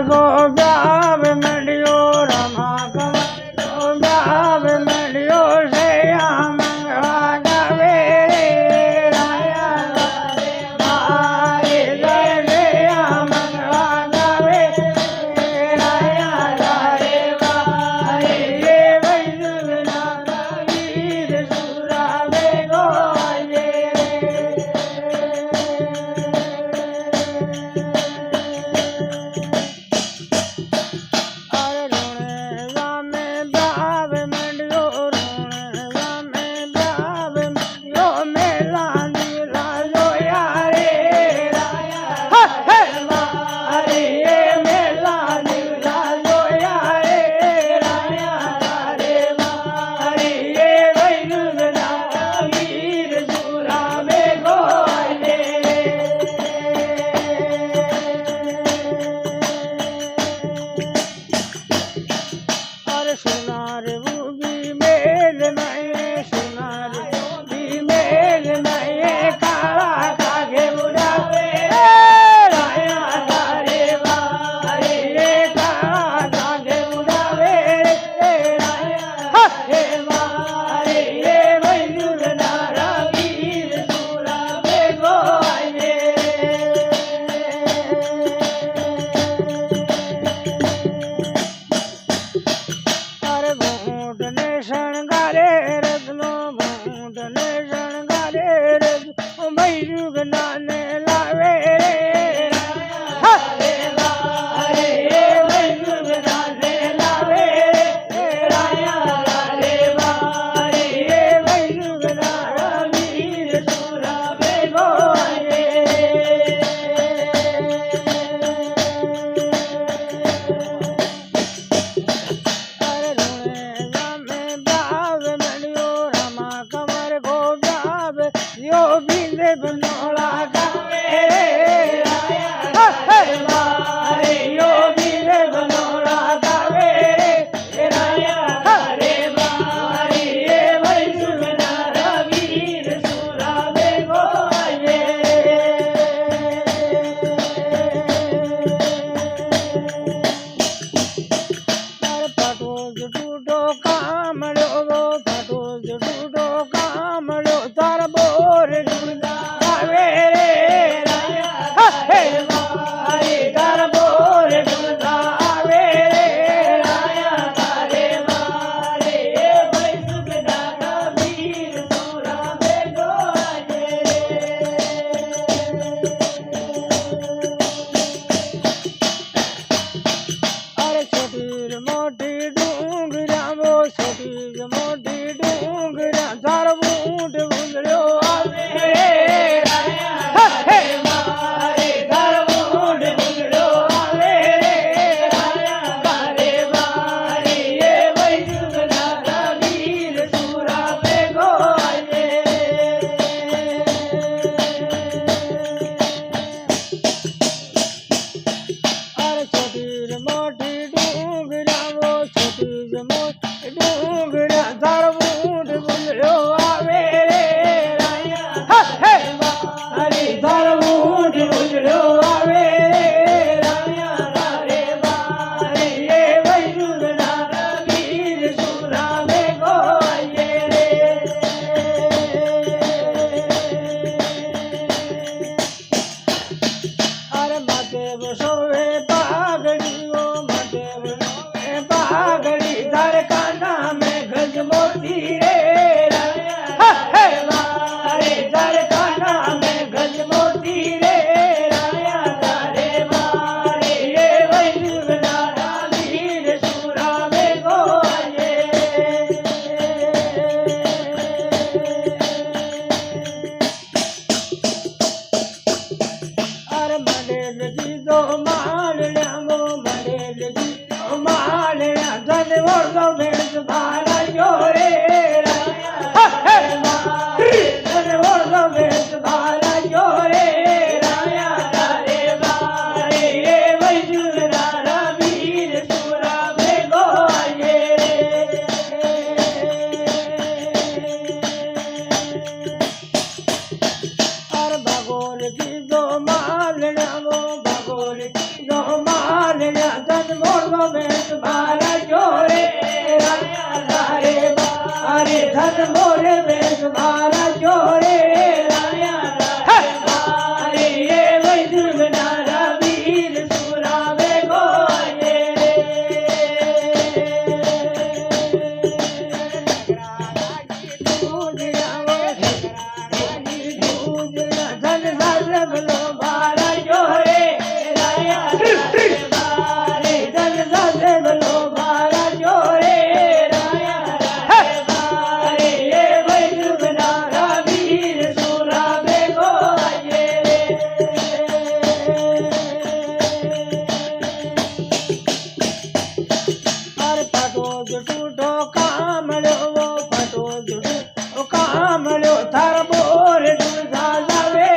गो ब्याव मंडियो रमा कमल गो ब्याव मंडियो से मंगवा गावे राया रे भाई जय मंगवा गावे राया रे भाई ये वैजुना वीर सुरा बेगो ये बारा जोरे राया तारे बारे धन मोरे बेस बारा जोरे राया तारे बारे ये वैद्य बनारा वीर सुरावे गोये धन धन बलो बारा जोरे राया तारे बारे धन धन बलो बारा जोरे राया तारे बारे ये वैद्य बनारा वीर सुरावे गोये अरे फटो टूटो काम लो वो फटो टूटो काम लो थार बोर डूसा जावे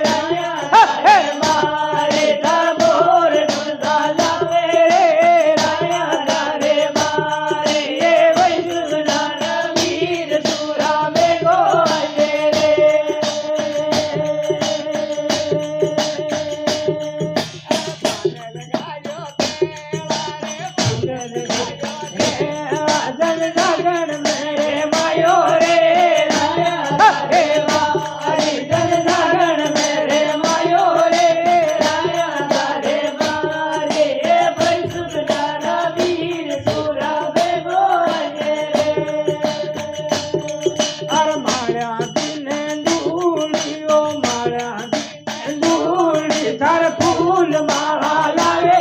राया तारे बारे थार बोर डूसा जावे राया तारे बारे ये वैद्य बनारा वीर सुरावे गोये धन जागरण मेरे मायो रे राया तारे बारे धन जागरण मेरे मायो रे राया तारे बारे ये वैद्य बनारा वीर सुरावे गोये अर माळ्या दिने धूळियो माळ्या दिने धूळी थार फूल माळा लावे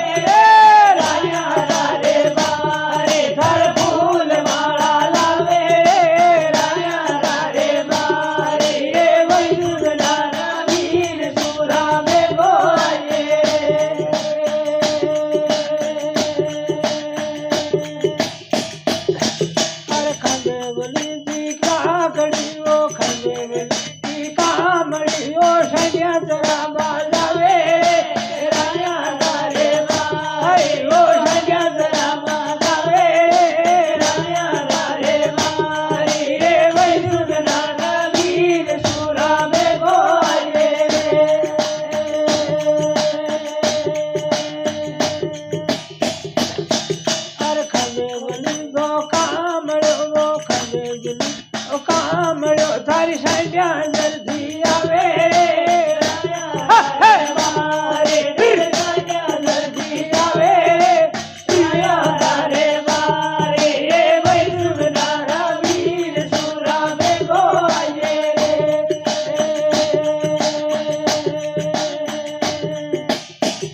राया तारे बारे थार फूल माळा लावे राया तारे बारे ये वैद्य बनारा वीर सुरावे गोये अरे खंडेवली दी काकड़ी ओ खंडेवली दी कामड़ी ओ सैया जरा बाजावे राया तारे बारे ओ सैया जरा बाजावे राया तारे बारे ये वैद्य बनारा वीर सुरावे गोये अरे खंडेवली दो कामड़ो वो खंडेवली ओ कामड़ो थारी सैया जल्दी आवे राया तारे बारे सैया जल्दी आवे राया तारे बारे ये वैद्य बनारा वीर सुरावे गोये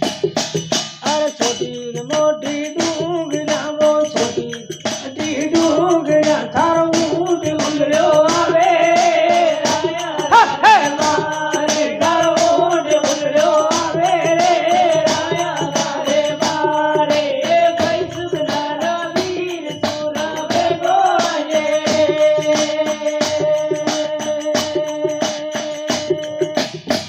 अरे छोटी मोटी डूंगरा वो छोटी मोटी डूंगरा थार ऊंट उंगलो आवे राया तारे बारे थार ऊंट उंगलो आवे राया तारे बारे ये वैद्य बनारा वीर सुरावे गोये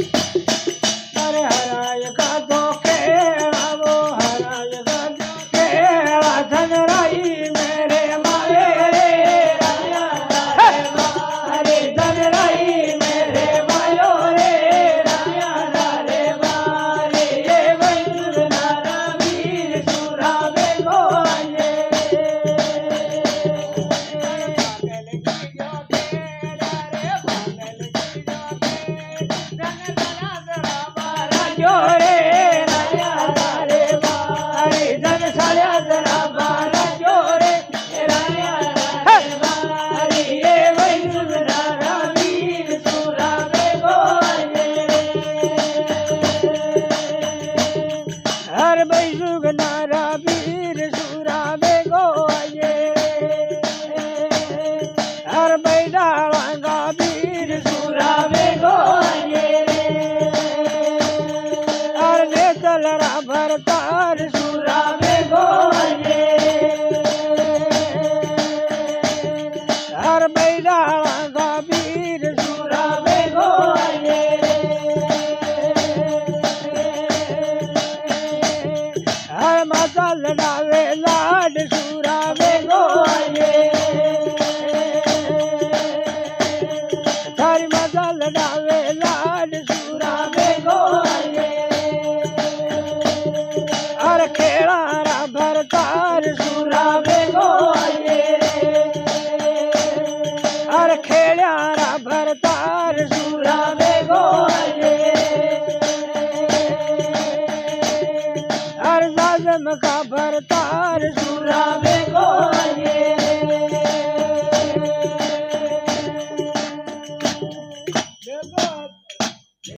अरे हराय का तो खेला वो हराय का तो खेला धन राई मेरे मारे राया तारे बारे धन राई मेरे मायो रे राया तारे बारे ये वैद्य बनारा वीर सुरावे गोये जोरे राया तारे बारे धन साल्या जरा बारा जोरे राया तारे बारे ये वैद्य बनारा वीर सुरावे गोये हर वैद्य बनारा वीर सुरावे गोये हर बैडाळा वीर सुरावे गोये हर नेतलरा भरतार सुरावे गोये हर बैडाळा वीर सुरावे गोये हर माता लडावे लाड सुरावे गोये थारी माता लडावे लाड सुरावे गोये हर खेळारा भरतार अरे खेल्यारा भरतार सूरा में गोले अरे जाजम का भरतार सूरा में गोले